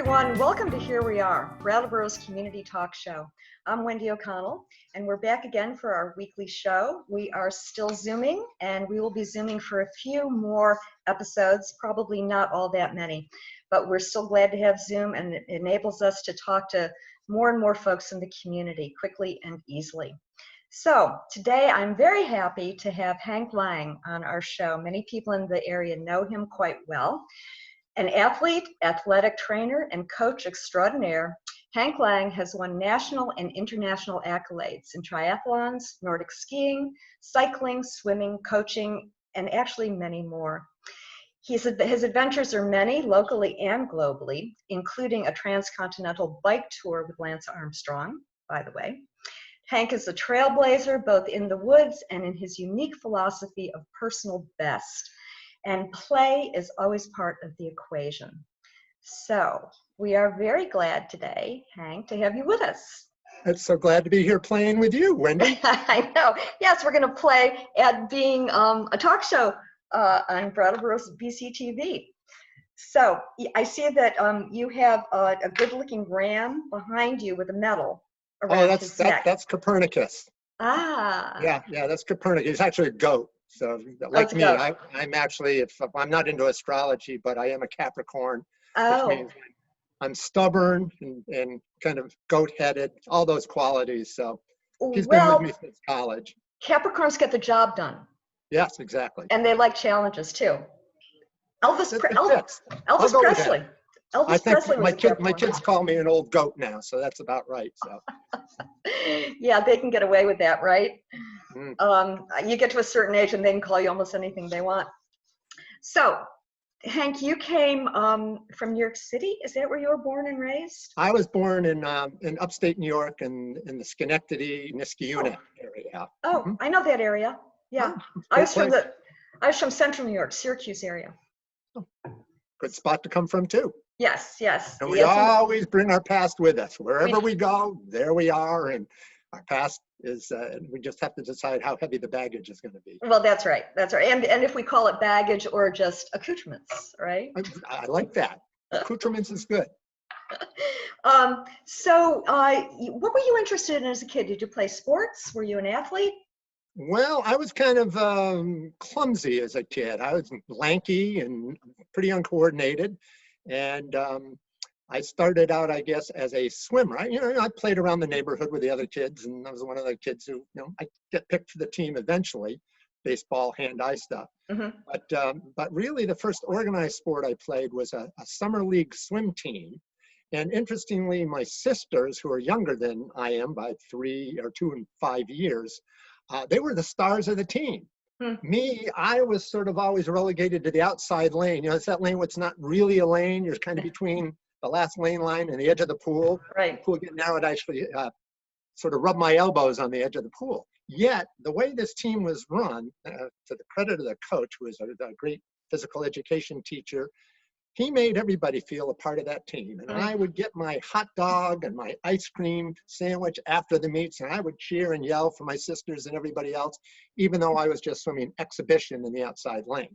everyone. Welcome to Here We Are, Brattleboro's community talk show. I'm Wendy O'Connell, and we're back again for our weekly show. We are still Zooming, and we will be Zooming for a few more episodes, probably not all that many, but we're still glad to have Zoom, and it enables us to talk to more and more folks in the community quickly and easily. So today I'm very happy to have Hank Lange on our show. Many people in the area know him quite well. An athlete, athletic trainer, and coach extraordinaire, Hank Lange has won national and international accolades in triathlons, Nordic skiing, cycling, swimming, coaching, and actually many more. His adventures are many, locally and globally, including a transcontinental bike tour with Lance Armstrong, by the way. Hank is a trailblazer, both in the woods and in his unique philosophy of personal best. And play is always part of the equation. So we are very glad today, Hank, to have you with us. I'm so glad to be here playing with you, Wendy. I know. Yes, we're going to play at being a talk show on Brattleboro's BCTV. So I see that you have a good-looking ram behind you with a medal around his neck. That's Copernicus. Ah. Yeah, that's Copernicus. He's actually a goat. So like me, I'm actually, if I'm not into astrology, but I am a Capricorn, which means I'm stubborn and kind of goat-headed, all those qualities. So he's been with me since college. Capricorns get the job done. Yes, exactly. And they like challenges too. Elvis Presley. I think my kids call me an old goat now, so that's about right. So. Yeah, they can get away with that, right? Mm. You get to a certain age and they can call you almost anything they want. So, Hank, you came from New York City. Is that where you were born and raised? I was born in upstate New York in the Schenectady, Niskayuna area. Oh, mm-hmm. I know that area. Yeah, I was from Central New York, Syracuse area. Oh, good spot to come from too. Yes. And we always bring our past with us. Wherever we go, there we are. And our past is, we just have to decide how heavy the baggage is going to be. Well, that's right. And if we call it baggage or just accoutrements, right? I like that. Accoutrements is good. So what were you interested in as a kid? Did you play sports? Were you an athlete? Well, I was kind of clumsy as a kid. I was lanky and pretty uncoordinated. And I started out, I guess, as a swimmer. I played around the neighborhood with the other kids, and I was one of the kids who, I get picked for the team eventually, baseball, hand-eye stuff. Mm-hmm. But really, the first organized sport I played was a summer league swim team. And interestingly, my sisters, who are younger than I am by 2 and 5 years, they were the stars of the team. Me, I was sort of always relegated to the outside lane. It's that lane where it's not really a lane. You're kind of between the last lane line and the edge of the pool. Right. The pool getting narrow, I'd actually sort of rub my elbows on the edge of the pool. Yet, the way this team was run, to the credit of the coach, who was a great physical education teacher, he made everybody feel a part of that team. And I would get my hot dog and my ice cream sandwich after the meets, and I would cheer and yell for my sisters and everybody else, even though I was just swimming exhibition in the outside lane.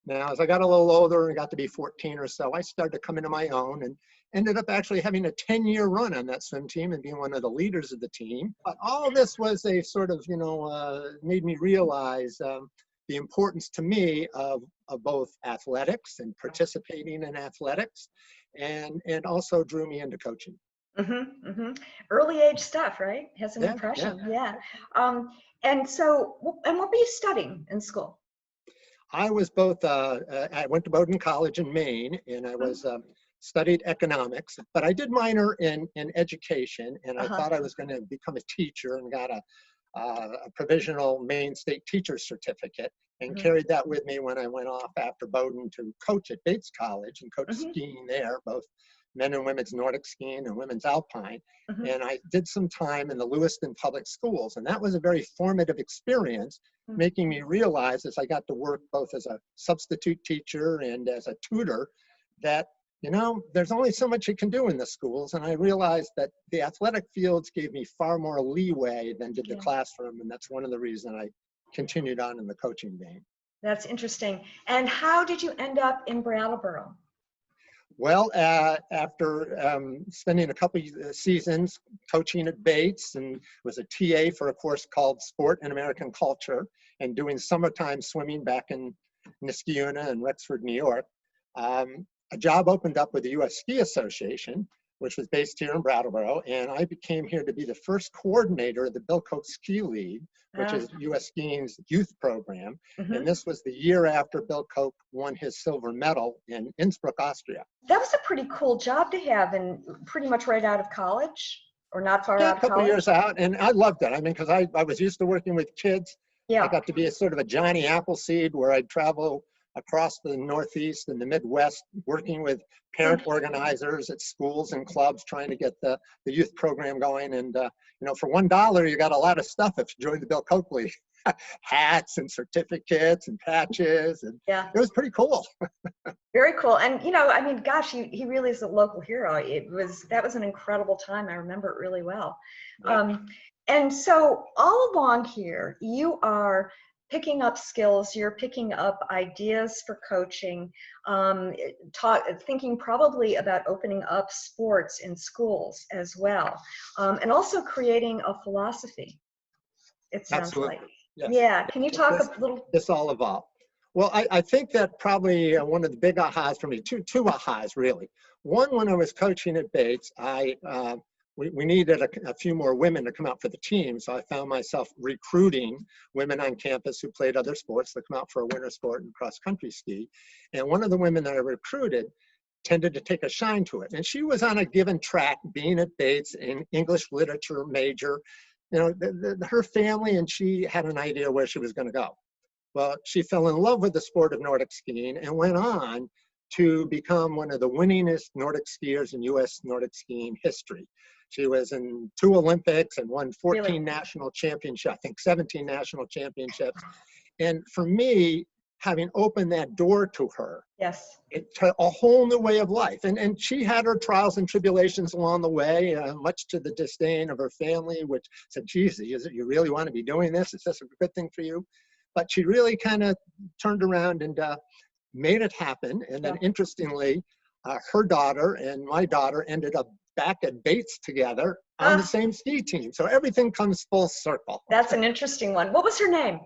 Now, as I got a little older and got to be 14 or so, I started to come into my own and ended up actually having a 10-year run on that swim team and being one of the leaders of the team. But all this was a sort of, made me realize the importance to me of both athletics and participating in athletics, and also drew me into coaching. Mm-hmm, mm-hmm. Early age stuff, right? Has an impression, yeah. And what were you studying in school? I was both, I went to Bowdoin College in Maine, and I was studied economics, but I did minor in education, and I thought I was going to become a teacher, and got a provisional Maine State Teacher Certificate, and carried that with me when I went off after Bowdoin to coach at Bates College and coach skiing there, both men and women's Nordic skiing and women's alpine. And I did some time in the Lewiston Public Schools, and that was a very formative experience, making me realize as I got to work both as a substitute teacher and as a tutor that there's only so much you can do in the schools. And I realized that the athletic fields gave me far more leeway than did the classroom. And that's one of the reasons I continued on in the coaching game. That's interesting. And how did you end up in Brattleboro? Well, after spending a couple of seasons coaching at Bates and was a TA for a course called Sport and American Culture and doing summertime swimming back in Niskayuna and Rexford, New York, a job opened up with the U.S. Ski Association, which was based here in Brattleboro, and I became here to be the first coordinator of the Bill Koch Ski League, which is U.S. Skiing's youth program. And this was the year after Bill Koch won his silver medal in Innsbruck, Austria. That was a pretty cool job to have, and pretty much right out of college, or not far Yeah, out a of couple of college. years out, and I loved it. I mean, because I was used to working with kids. I Yeah. got to be a sort of a Johnny Appleseed where I'd travel across the Northeast and the Midwest, working with parent organizers at schools and clubs, trying to get the youth program going. And, you know, for $1, you got a lot of stuff if you joined the Bill Koch League. Hats and certificates and patches, and Yeah. it was pretty cool. Very cool. And, you know, I mean, gosh, he really is a local hero. That was an incredible time. I remember it really well. Yeah. And so all along here, you are picking up skills, you're picking up ideas for coaching, thinking probably about opening up sports in schools as well, and also creating a philosophy, it sounds Absolutely. like. Yes. Yeah, can you talk a little? This all evolved. Well, I think that probably one of the big ahas for me, two ahas really. One, when I was coaching at Bates, we needed a few more women to come out for the team. So I found myself recruiting women on campus who played other sports to come out for a winter sport and cross country ski. And one of the women that I recruited tended to take a shine to it. And she was on a given track, being at Bates, an English literature major. You know, her family and she had an idea where she was going to go. Well, she fell in love with the sport of Nordic skiing and went on to become one of the winningest Nordic skiers in U.S. Nordic skiing history. She was in 2 Olympics and won 14 Really? national championships, I think 17 national championships. And for me, having opened that door to her, Yes. it's a whole new way of life. And she had her trials and tribulations along the way, much to the disdain of her family, which said, geez, you really want to be doing this? Is this a good thing for you? But she really kind of turned around and made it happen. And then interestingly, her daughter and my daughter ended up back at Bates together on the same ski team. So everything comes full circle. That's an interesting one. What was her name?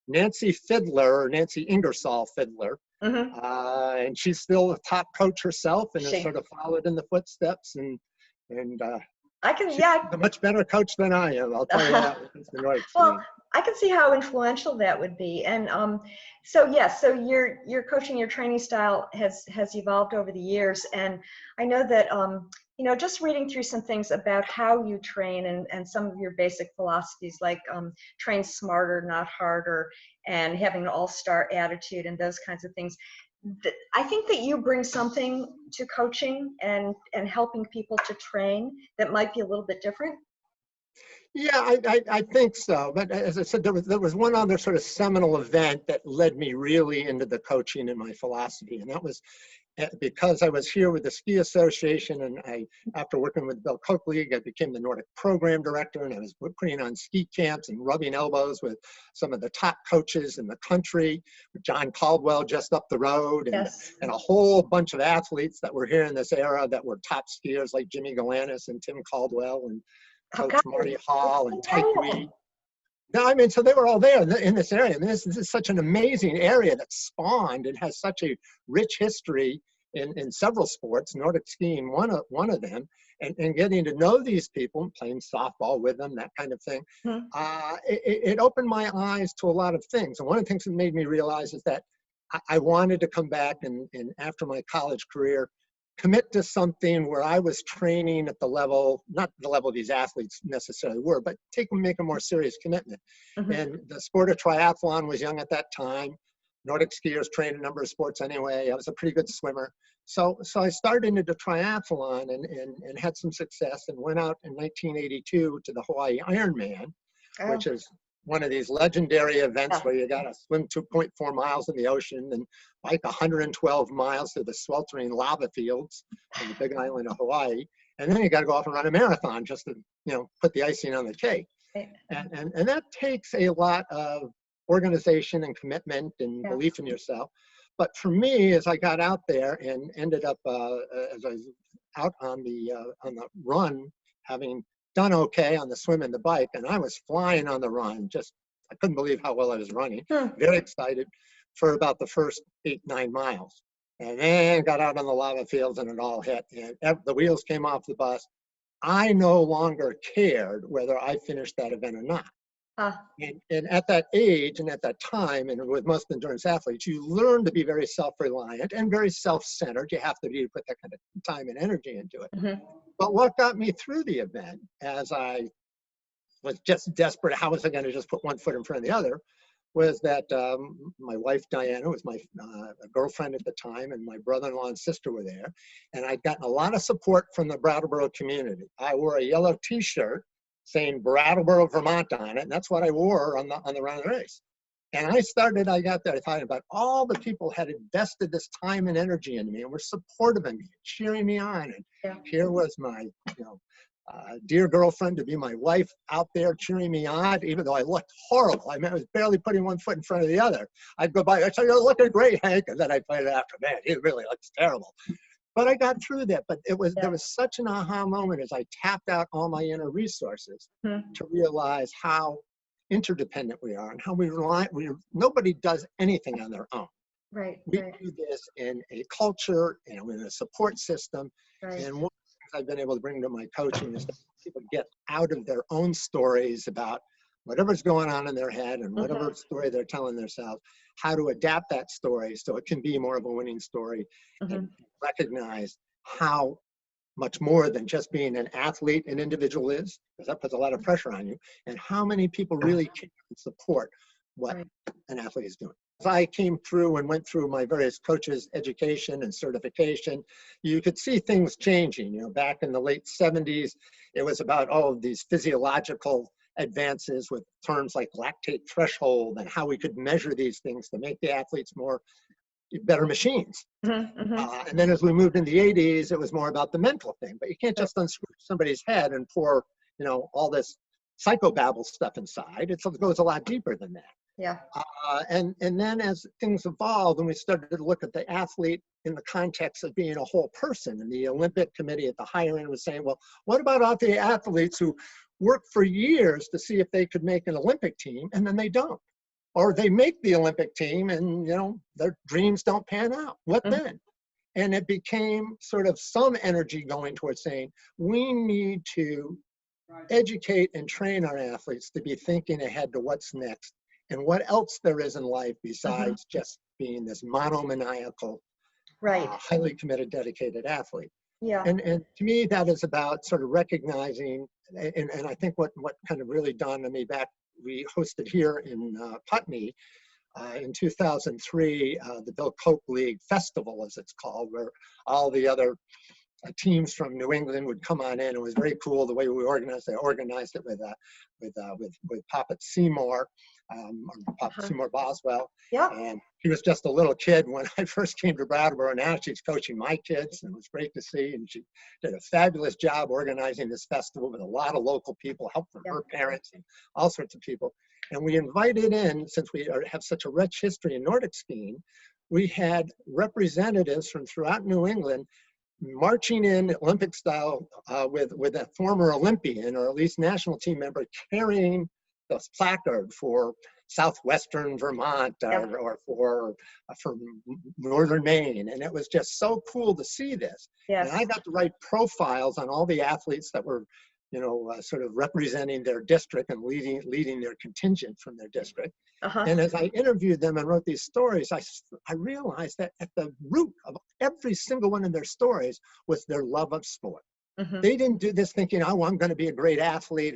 Nancy Fiddler, or Nancy Ingersoll Fiddler. And she's still a top coach herself and has sort of followed in the footsteps. And I can, she's a much better coach than I am, I'll tell you that. Well, I can see how influential that would be. And so yes, so your coaching, your training style has evolved over the years. And I know that you know, just reading through some things about how you train and some of your basic philosophies, like train smarter, not harder, and having an all-star attitude and those kinds of things. I think that you bring something to coaching and helping people to train that might be a little bit different. Yeah, I think so. But as I said, there was one other sort of seminal event that led me really into the coaching and my philosophy. And that was because I was here with the Ski Association, and after working with the Bill Koch League, I became the Nordic program director, and I was putting on ski camps and rubbing elbows with some of the top coaches in the country, with John Caldwell just up the road, and a whole bunch of athletes that were here in this era that were top skiers like Jimmy Galanis and Tim Caldwell and Coach Marty Hall and Tyke Reed. No, I mean, so they were all there in this area. And this is such an amazing area that spawned and has such a rich history in several sports, Nordic skiing, one of them, and getting to know these people, playing softball with them, that kind of thing. It opened my eyes to a lot of things. And one of the things that made me realize is that I wanted to come back and after my college career, commit to something where I was training at the level, not the level these athletes necessarily were, but make a more serious commitment. And the sport of triathlon was young at that time. Nordic skiers trained a number of sports anyway. I was a pretty good swimmer. So I started into triathlon and had some success and went out in 1982 to the Hawaii Ironman, which is one of these legendary events where you got to swim 2.4 miles in the ocean and bike 112 miles through the sweltering lava fields on the big island of Hawaii. And then you got to go off and run a marathon just to, you know, put the icing on the cake. And that takes a lot of organization and commitment and belief in yourself. But for me, as I got out there and ended up, as I was out on the run, having done okay on the swim and the bike, and I was flying on the run. Just, I couldn't believe how well I was running. Very excited for about the first 8-9 miles. And then got out on the lava fields and it all hit. And the wheels came off the bus. I no longer cared whether I finished that event or not. And at that age and at that time, and with most endurance athletes, you learn to be very self-reliant and very self-centered. You have to be to put that kind of time and energy into it. But what got me through the event, as I was just desperate, how was I going to just put one foot in front of the other, was that my wife, Diana, was my girlfriend at the time, and my brother-in-law and sister were there. And I'd gotten a lot of support from the Brattleboro community. I wore a yellow t-shirt saying Brattleboro, Vermont on it, and that's what I wore on the run of the race. And I got there, I thought about all the people had invested this time and energy in me and were supportive of me, cheering me on. And here was my, dear girlfriend to be my wife out there cheering me on, even though I looked horrible. I mean, I was barely putting one foot in front of the other. I'd go by, I'd say, "You're looking great, Hank," and then I'd find it after, "Man, he really looks terrible." But I got through that. But there was such an aha moment as I tapped out all my inner resources to realize how interdependent we are and how nobody does anything on their own. We do this in a culture and in a support system. And one of the things I've been able to bring to my coaching is that people get out of their own stories about whatever's going on in their head and whatever story they're telling themselves, how to adapt that story so it can be more of a winning story, and recognize how much more than just being an athlete an individual is, because that puts a lot of pressure on you, and how many people really can support what an athlete is doing. As I came through and went through my various coaches' education and certification, you could see things changing. Back in the late 70s, it was about all of these physiological advances with terms like lactate threshold and how we could measure these things to make the athletes better machines. And then as we moved in the 80s, it was more about the mental thing. But you can't just unscrew somebody's head and pour, all this psychobabble stuff inside. It goes a lot deeper than that. And then as things evolved and we started to look at the athlete in the context of being a whole person, and the Olympic Committee at the higher end was saying, well, what about all the athletes who work for years to see if they could make an Olympic team and then they don't? Or they make the Olympic team and, their dreams don't pan out. What then? And it became sort of some energy going towards saying, we need to educate and train our athletes to be thinking ahead to what's next and what else there is in life besides just being this monomaniacal, highly committed, dedicated athlete. And to me, that is about sort of recognizing, and I think what kind of really dawned on me back, we hosted here in Putney in 2003, the Bill Koch League Festival, as it's called, where all the other teams from New England would come on in. It was very cool the way we organized. They organized it with Papa Seymour, Papa Seymour Boswell. And he was just a little kid when I first came to Brattleboro. Now she's coaching my kids, and it was great to see. And she did a fabulous job organizing this festival with a lot of local people, help from her parents and all sorts of people. And we invited in, since we have such a rich history in Nordic skiing, we had representatives from throughout New England marching in Olympic style with a former Olympian or at least national team member carrying the placard for Southwestern Vermont or for Northern Maine. And it was just so cool to see this. And I got to write profiles on all the athletes that were, sort of representing their district and leading their contingent from their district. And as I interviewed them and wrote these stories, I realized that at the root of every single one of their stories was their love of sport. They didn't do this thinking, oh, I'm going to be a great athlete.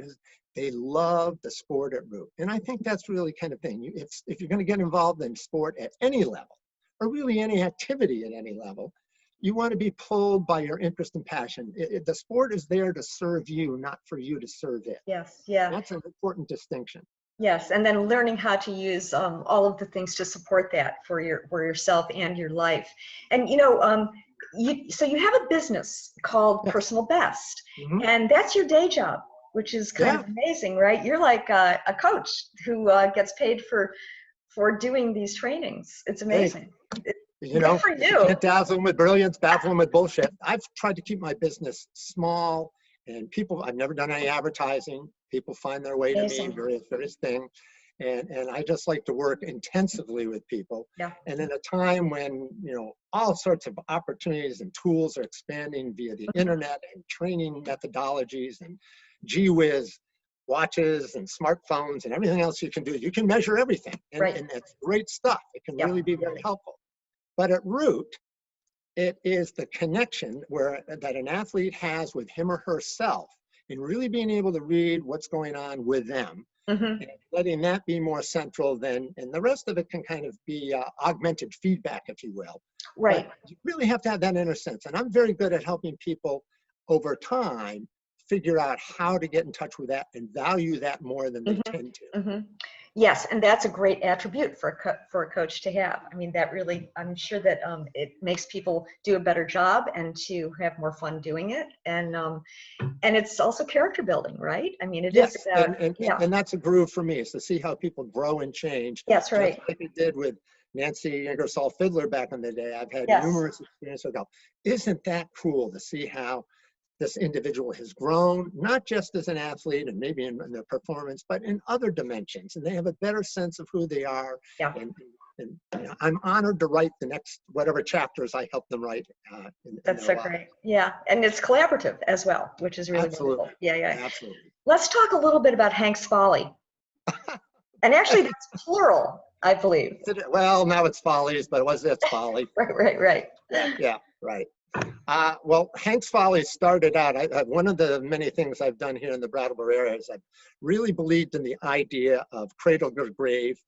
They love the sport at root. And I think that's really kind of thing. If you're going to get involved in sport at any level, or really any activity at any level, you want to be pulled by your interest and passion. The sport is there to serve you, not for you to serve it. That's an important distinction. And then learning how to use all of the things to support that for yourself and your life. And so you have a business called Personal Best, and that's your day job, which is kind of amazing, right? You're like a coach who gets paid for doing these trainings. It's amazing. You Good know, for if you you. can't dazzle them with brilliance, baffle them with bullshit. I've tried to keep my business small, and people, I've never done any advertising. People find their way to me, Amazing. various things. And I just like to work intensively with people. Yeah. And in a time when, you know, all sorts of opportunities and tools are expanding via the internet and training methodologies and gee whiz watches and smartphones and everything else you can do, you can measure everything. Right. And it's great stuff. It can Yeah. really be very helpful. But at root, it is the connection that an athlete has with him or herself in really being able to read what's going on with them, Mm-hmm. and letting that be more central than, and the rest of it can kind of be augmented feedback, if you will. Right. But you really have to have that inner sense. And I'm very good at helping people over time figure out how to get in touch with that and value that more than they tend to. Mm-hmm. Yes, and that's a great attribute for for a coach to have. I mean, that really, I'm sure that it makes people do a better job and to have more fun doing it. And it's also character building, right? I mean, it is Yes, about, yeah, and that's a groove for me, is to see how people grow and change, that's just right. like we did with Nancy Ingersoll Fiddler back in the day. I've had Yes, numerous experiences with them. Isn't that cool to see how this individual has grown, not just as an athlete and maybe in their performance, but in other dimensions, and they have a better sense of who they are. yeah, And you know, I'm honored to write the next whatever chapters I help them write in that's their so lives. great. Yeah, and it's collaborative as well, which is really wonderful. Absolutely, Yeah, yeah. absolutely. Let's talk a little bit about Hank's Folly. And actually, that's plural, I believe. Well, now it's Follies, but it's Folly. Right, right, right. Yeah, right. Well, Hank's Folly started out, one of the many things I've done here in the Brattleboro area is I've really believed in the idea of cradle to grave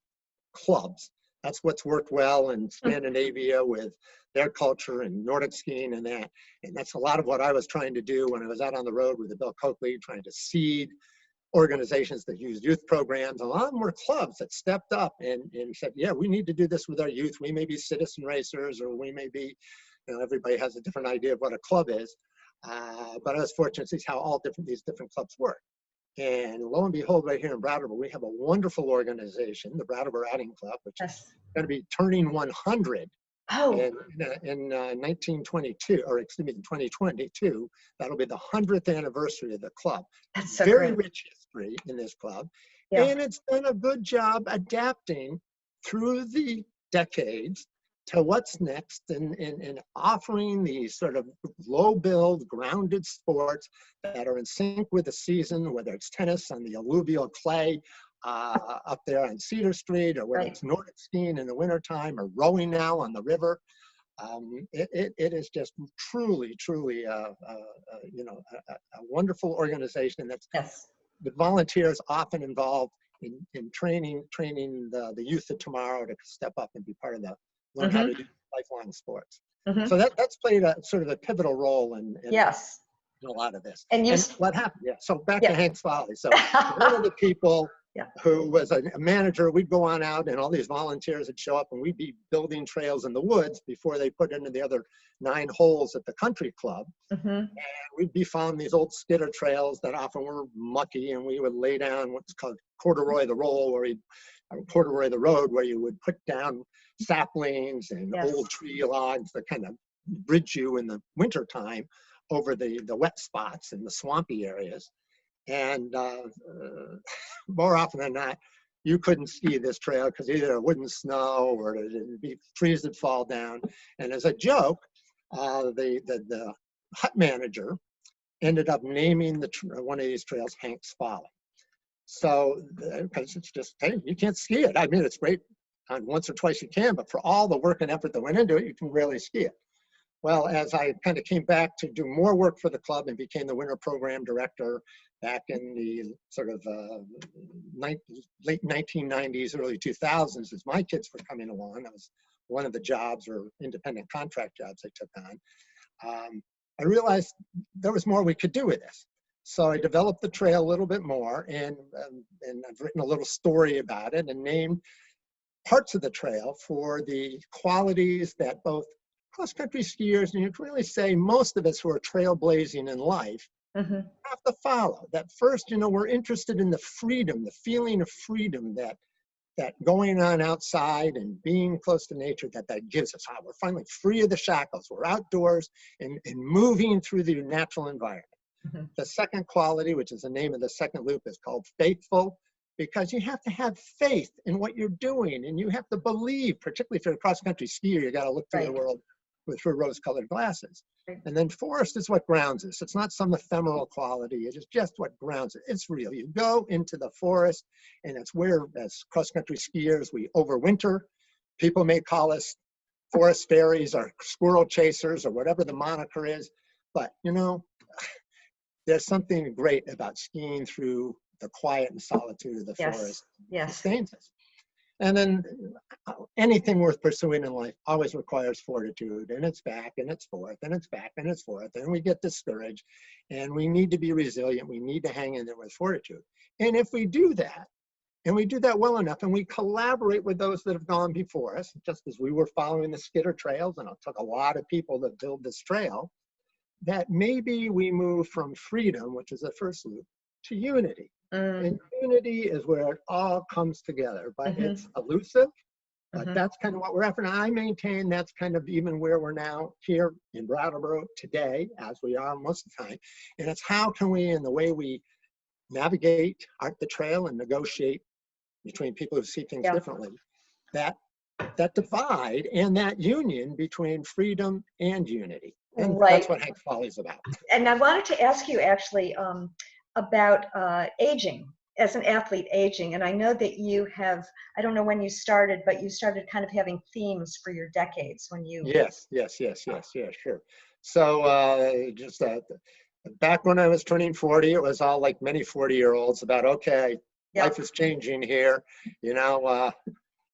clubs. That's what's worked well in Scandinavia with their culture and Nordic skiing and that. And that's a lot of what I was trying to do when I was out on the road with the Bill Coakley, trying to seed organizations that use youth programs. A lot of them were clubs that stepped up and said, yeah, we need to do this with our youth. We may be citizen racers, or we may be, you know, everybody has a different idea of what a club is. But I was fortunate to see how all these different clubs work. And lo and behold, right here in Brattleboro, we have a wonderful organization, the Brattleboro Outing Club, which is Yes. going to be turning 100 Oh, in 1922, or excuse me, in 2022. That'll be the 100th anniversary of the club. that's so Very great. rich history in this club. Yeah. And it's done a good job adapting through the decades to what's next, and offering these sort of low build, grounded sports that are in sync with the season, whether it's tennis on the alluvial clay up there on Cedar Street, or whether Right. it's Nordic skiing in the wintertime, or rowing now on the river. It is just truly, truly, you know, a wonderful organization that's Yes. the volunteers often involved in training the youth of tomorrow to step up and be part of learn how to do lifelong sports. So that's played a sort of a pivotal role Yes. in a lot of this. And you, And what happened? Yeah. So back to yeah. Hank's Folly. So one of the people Yeah. who was a manager, we'd go on out and all these volunteers would show up, and we'd be building trails in the woods before they put into the other 9 holes at the country club. And we'd be found these old skidder trails that often were mucky, and we would lay down what's called corduroy the road, where you would put down saplings and Yes. old tree logs that kind of bridge you in the wintertime over the wet spots and the swampy areas. And more often than not, you couldn't ski this trail because either it wouldn't snow or it'd be trees that fall down. And as a joke, the hut manager ended up naming one of these trails Hank's Folly. So, because it's just, hey, you can't ski it. I mean, it's great on once or twice you can, but for all the work and effort that went into it, you can rarely ski it. Well, as I kind of came back to do more work for the club and became the winter program director back in the sort of late 1990s, early 2000s, as my kids were coming along, that was one of the jobs or independent contract jobs I took on. I realized there was more we could do with this. So I developed the trail a little bit more, and I've written a little story about it and named parts of the trail for the qualities that both cross-country skiers, and you can really say most of us who are trailblazing in life, have to follow. That first, you know, we're interested in the freedom, the feeling of freedom that that going on outside and being close to nature, that gives us. We're finally free of the shackles. We're outdoors and moving through the natural environment. Mhm. The second quality, which is the name of the second loop, is called faithful, because you have to have faith in what you're doing, and you have to believe, particularly if you're a cross-country skier, you got to look through the Right. world through rose-colored glasses. Right. And then forest is what grounds us. It's not some ephemeral quality. It is just what grounds it. It's real. You go into the forest, and it's where, as cross-country skiers, we overwinter. People may call us forest fairies or squirrel chasers or whatever the moniker is, but you know, there's something great about skiing through the quiet and solitude of the Yes. forest. Yes. It sustains us. And then anything worth pursuing in life always requires fortitude, and it's back and it's forth and it's back and it's forth, and we get discouraged, and we need to be resilient. We need to hang in there with fortitude. And if we do that, and we do that well enough, and we collaborate with those that have gone before us, just as we were following the Skidder trails, and it took a lot of people to build this trail, that maybe we move from freedom, which is the first loop, to unity. And unity is where it all comes together, but it's elusive, but that's kind of what we're after. And I maintain that's kind of even where we're now here in Brattleboro today, as we are most of the time. And it's how can we, in the way we navigate the trail and negotiate between people who see things differently, that divide and that union between freedom and unity. And that's what Hank Folly is about. And I wanted to ask you actually about aging, as an athlete aging. And I know that you have, I don't know when you started, but you started kind of having themes for your decades when you. Yes, sure. So just back when I was turning 40, it was all like many 40-year-olds about, okay, life is changing here. You know,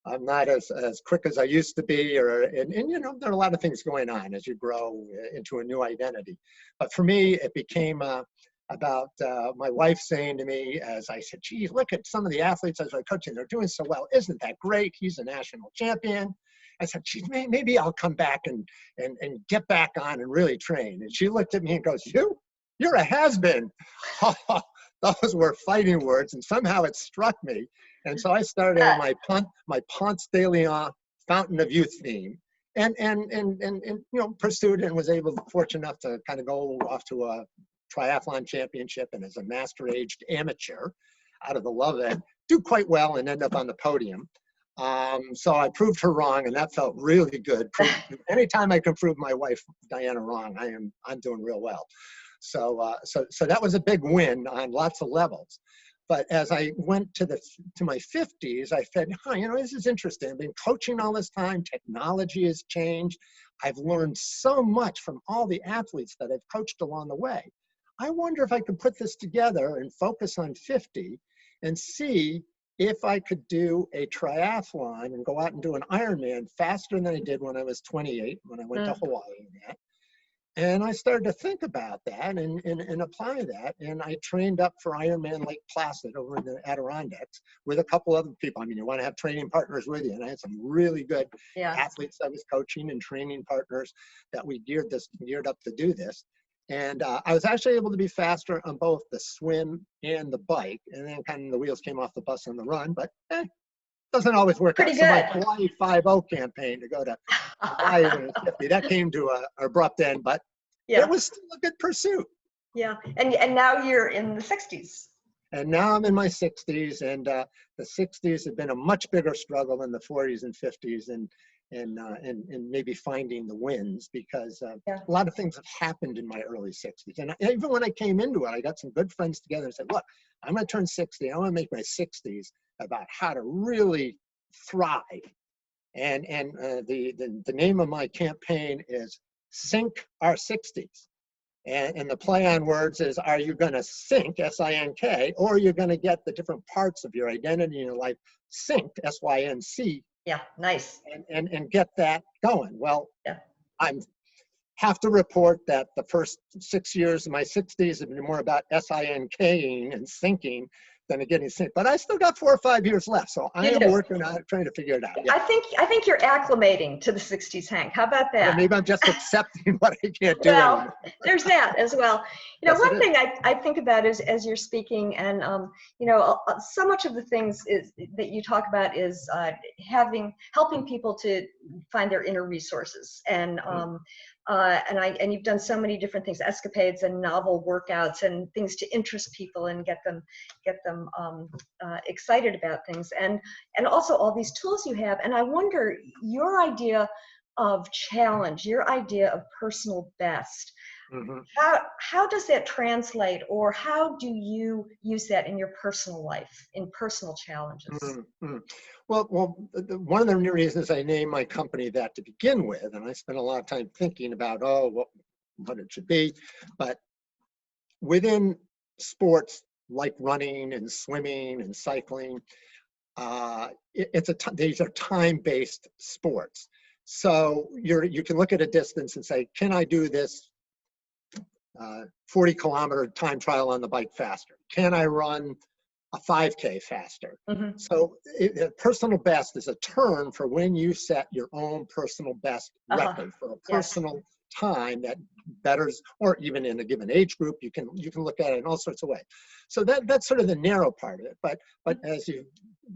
I'm not as quick as I used to be, and you know, there are a lot of things going on as you grow into a new identity. But for me, it became about my wife saying to me, as I said, geez, look at some of the athletes as I was coaching, they're doing so well. Isn't that great? He's a national champion. I said, geez, maybe I'll come back and get back on and really train. And she looked at me and goes, you're a has-been. Those were fighting words, and somehow it struck me. And so I started on my Ponce de Leon Fountain of Youth theme, and you know, pursued it and was fortunate enough to kind of go off to a triathlon championship, and as a master-aged amateur, out of the love of it, do quite well and end up on the podium. So I proved her wrong, and that felt really good. Anytime I can prove my wife Diana wrong, I'm doing real well. So that was a big win on lots of levels. But as I went to my 50s, I said, you know, this is interesting. I've been coaching all this time. Technology has changed. I've learned so much from all the athletes that I've coached along the way. I wonder if I could put this together and focus on 50 and see if I could do a triathlon and go out and do an Ironman faster than I did when I was 28, when I went to Hawaii and that. And I started to think about that and apply that. And I trained up for Ironman Lake Placid over in the Adirondacks with a couple other people. I mean, you want to have training partners with you. And I had some really good athletes I was coaching and training partners that we geared up to do this. And I was actually able to be faster on both the swim and the bike. And then kind of the wheels came off the bus on the run, but doesn't always work out. So my Hawaii 5-0 campaign to go to Hawaii when I was 50, that came to an abrupt end, but it was still a good pursuit. Yeah, and now you're in the 60s. And now I'm in my 60s, and the 60s have been a much bigger struggle than the 40s and 50s, and maybe finding the wins, because a lot of things have happened in my early 60s. And even when I came into it, I got some good friends together and said, look, I'm going to turn 60. I want to make my 60s about how to really thrive. And the name of my campaign is Sink Our 60s. And the play on words is, are you going to sink, S-I-N-K, or are you going to get the different parts of your identity in your life synced, S-Y-N-C? Yeah, nice. And get that going. Well, I have to report that the first 6 years of my 60s have been more about S-I-N-K-ing and sinking than a getting sick. But I still got 4 or 5 years left, so I You am do. working on it, trying to figure it out. Yeah. I think you're acclimating to the 60s, Hank. How about Well, that? maybe I'm just accepting what I can't do Well, anymore. there's that as well. Yes, it One is. thing I think about is as you're speaking, and so much of the things that you talk about is helping people to find their inner resources, and you've done so many different things, escapades and novel workouts and things to interest people and get them excited about things, and also all these tools you have. And I wonder, your idea of challenge, your idea of personal best, Mm-hmm. how does that translate, or how do you use that in your personal life, in personal challenges? Mm-hmm. Well, one of the reasons I named my company that to begin with, and I spent a lot of time thinking about, what it should be, but within sports like running and swimming and cycling, these are time-based sports. So you can look at a distance and say, can I do this 40-kilometer time trial on the bike faster? Can I run a 5K faster? Mm-hmm. So personal best is a term for when you set your own personal best record for a personal time that betters, or even in a given age group, you can look at it in all sorts of ways. So that's sort of the narrow part of it. But as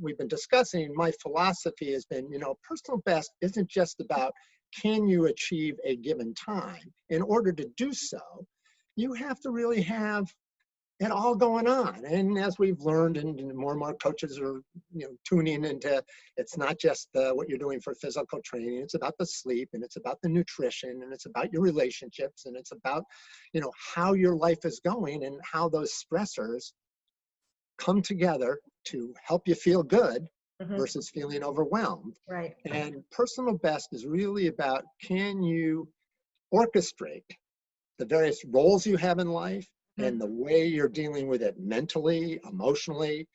we've been discussing, my philosophy has been, personal best isn't just about can you achieve a given time. In order to do so, you have to really have it all going on. And as we've learned, and more and more coaches are tuning into, it's not just what you're doing for physical training, it's about the sleep, and it's about the nutrition, and it's about your relationships, and it's about how your life is going and how those stressors come together to help you feel good versus feeling overwhelmed. Right. And personal best is really about, can you orchestrate the various roles you have in life and the way you're dealing with it mentally, emotionally,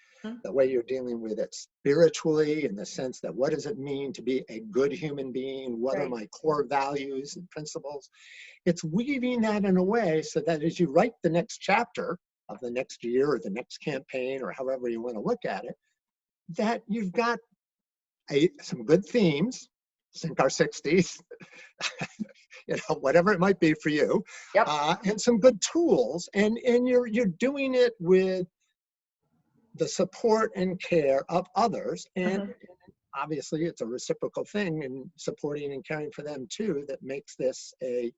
the way you're dealing with it spiritually, in the sense that what does it mean to be a good human being? What are my core values and principles? It's weaving that in a way so that as you write the next chapter of the next year or the next campaign, or however you want to look at it, that you've got some good themes, sink our 60s, whatever it might be for you, and some good tools, and you're doing it with the support and care of others, and obviously it's a reciprocal thing, and supporting and caring for them too, that makes this a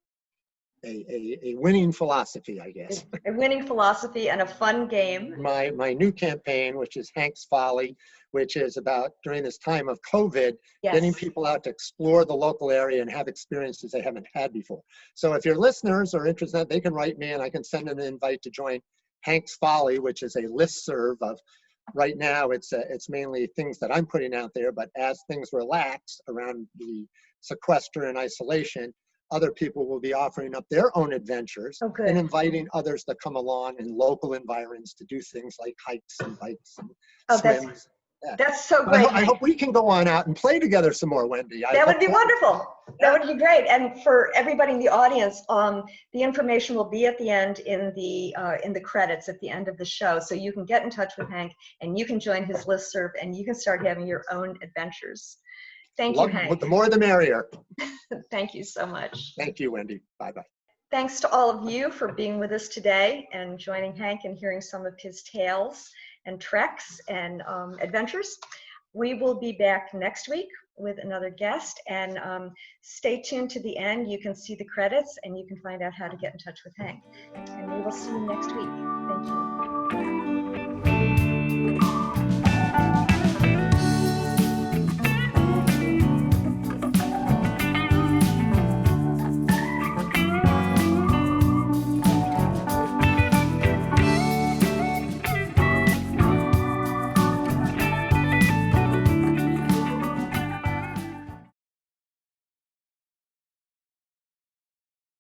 winning philosophy, I guess. A winning philosophy and a fun game. My new campaign, which is Hank's Folly, which is about, during this time of COVID, getting people out to explore the local area and have experiences they haven't had before. So if your listeners are interested, they can write me and I can send them an invite to join Hank's Folly, which is a listserv of, right now it's mainly things that I'm putting out there, but as things relax around the sequester and isolation, other people will be offering up their own adventures and inviting others to come along in local environs to do things like hikes and bikes and swims. That's so great. I hope we can go on out and play together some more, Wendy. That would be wonderful. That would be great. And for everybody in the audience, the information will be at the end in the credits at the end of the show. So you can get in touch with Hank and you can join his listserv and you can start having your own adventures. Thank you, Hank. The more the merrier. Thank you so much. Thank you, Wendy. Bye-bye. Thanks to all of you for being with us today and joining Hank and hearing some of his tales and treks and adventures. We will be back next week with another guest, and stay tuned to the end. You can see the credits and you can find out how to get in touch with Hank. And we will see you next week. Thank you.